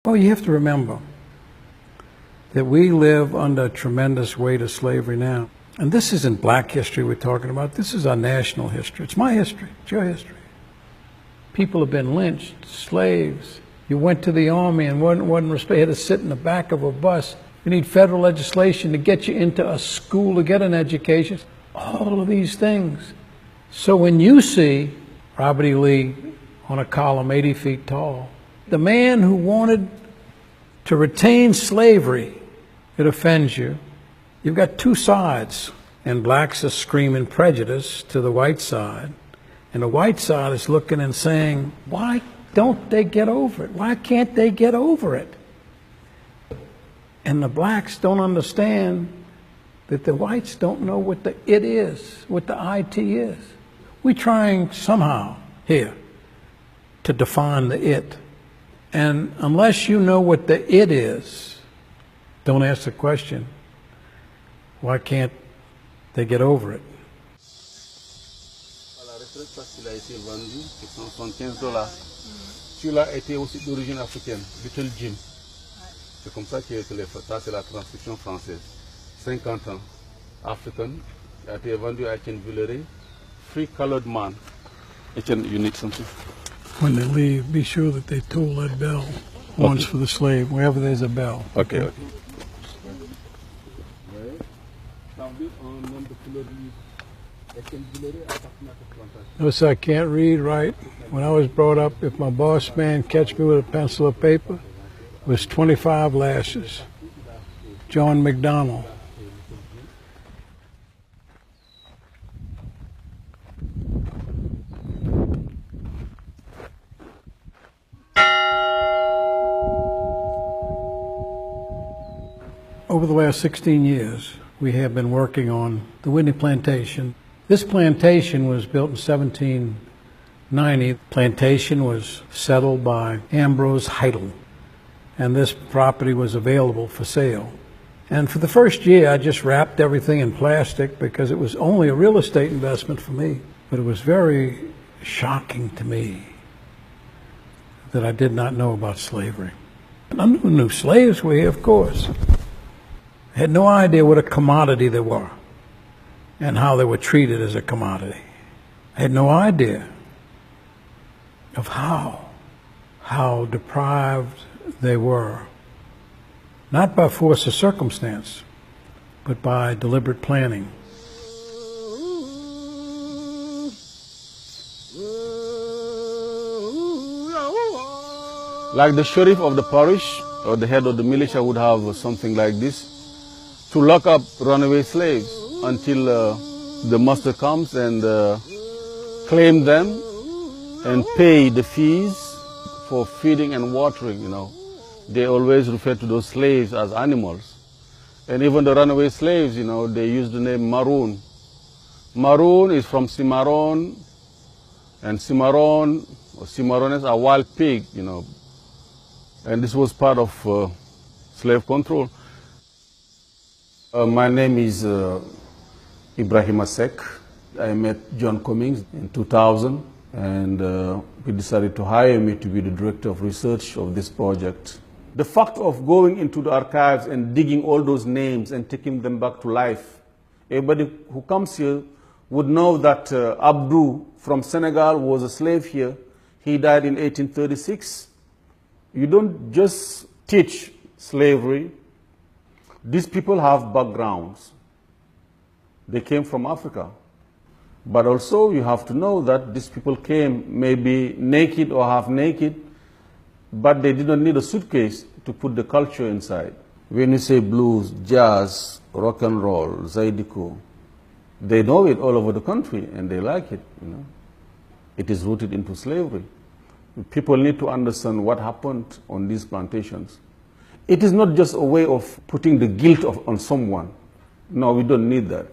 Well, you have to remember that we live under a tremendous weight of slavery now. And this isn't black history we're talking about. This is our national history. It's my history. It's your history. People have been lynched, slaves. You went to the army and wasn't respected. You had to sit in the back of a bus. You need federal legislation to get you into a school to get an education. All of these things. So when you see Robert E. Lee on a column 80 feet tall, the man who wanted to retain slavery, it offends you. You've got two sides, and blacks are screaming prejudice to the white side, and the white side is looking and saying, why don't they get over it? Why can't they get over it? And the blacks don't understand that the whites don't know what the it is, what the IT is. We're trying somehow here to define the it. And unless you know what the it is, don't ask the question, why can't they get over it? À la retraite parce qu'il a été vendu pour $175. Celui-là était aussi d'origine africaine, Little Jim. C'est comme ça qu'il a été fait. Ça, c'est la transcription française. 50 ans, African, il a été vendu à Etienne Villeray, Free Colored Man. Etienne, you need something? When they leave, be sure that they toll that bell once for the slave, wherever there's a bell. Okay. Notice I can't read right. When I was brought up, if my boss man catch me with a pencil or paper, it was 25 lashes. John McDonald. Over the last 16 years, we have been working on the Whitney Plantation. This plantation was built in 1790. The plantation was settled by Ambrose Heidel, and this property was available for sale. And for the first year, I just wrapped everything in plastic because it was only a real estate investment for me. But it was very shocking to me that I did not know about slavery. I knew slaves were here, of course. I had no idea what a commodity they were and how they were treated as a commodity. I had no idea of how deprived they were, not by force of circumstance, but by deliberate planning. Like the sheriff of the parish or the head of the militia would have something like this, to lock up runaway slaves until the master comes and claim them and pay the fees for feeding and watering, you know. They always refer to those slaves as animals. And even the runaway slaves, you know, they use the name Maroon. Maroon is from Cimarron, and Cimarron or Cimarrones are wild pig, you know. And this was part of slave control. My name is Ibrahim Asek. I met John Cummings in 2000, and he decided to hire me to be the director of research of this project. The fact of going into the archives and digging all those names and taking them back to life, everybody who comes here would know that Abdou from Senegal was a slave here. He died in 1836. You don't just teach slavery. These people have backgrounds. They came from Africa. But also you have to know that these people came maybe naked or half naked, but they didn't need a suitcase to put the culture inside. When you say blues, jazz, rock and roll, Zydeco, they know it all over the country and they like it, you know. It is rooted into slavery. People need to understand what happened on these plantations. It is not just a way of putting the guilt on someone. No, we don't need that.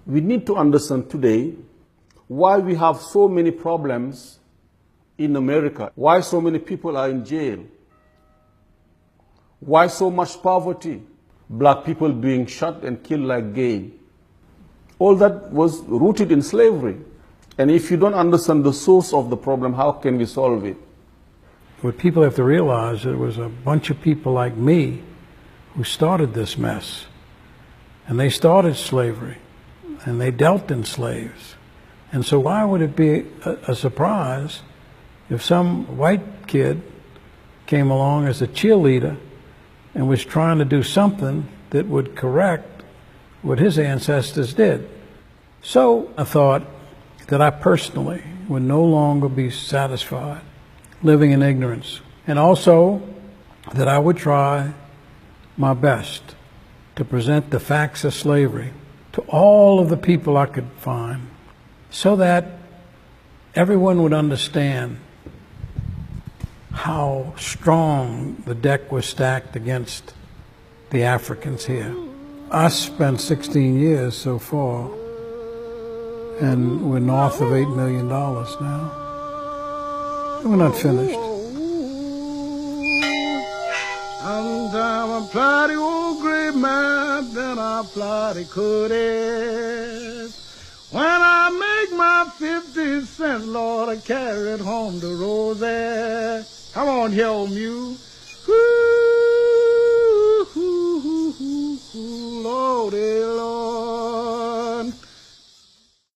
We need to understand today why we have so many problems in America, why so many people are in jail, why so much poverty, black people being shot and killed like game. All that was rooted in slavery. And if you don't understand the source of the problem, how can we solve it? What people have to realize, it was a bunch of people like me who started this mess. And they started slavery, and they dealt in slaves. And so why would it be a surprise if some white kid came along as a cheerleader and was trying to do something that would correct what his ancestors did? So I thought that I personally would no longer be satisfied living in ignorance, and also that I would try my best to present the facts of slavery to all of the people I could find, so that everyone would understand how strong the deck was stacked against the Africans here. I spent 16 years so far, and we're north of $8 million now. We're not finished. Sometimes I fly the old gray map, then I fly the Codes. When I make my 50 cents, Lord, I carry it home to Rosie. Come on here, old mule.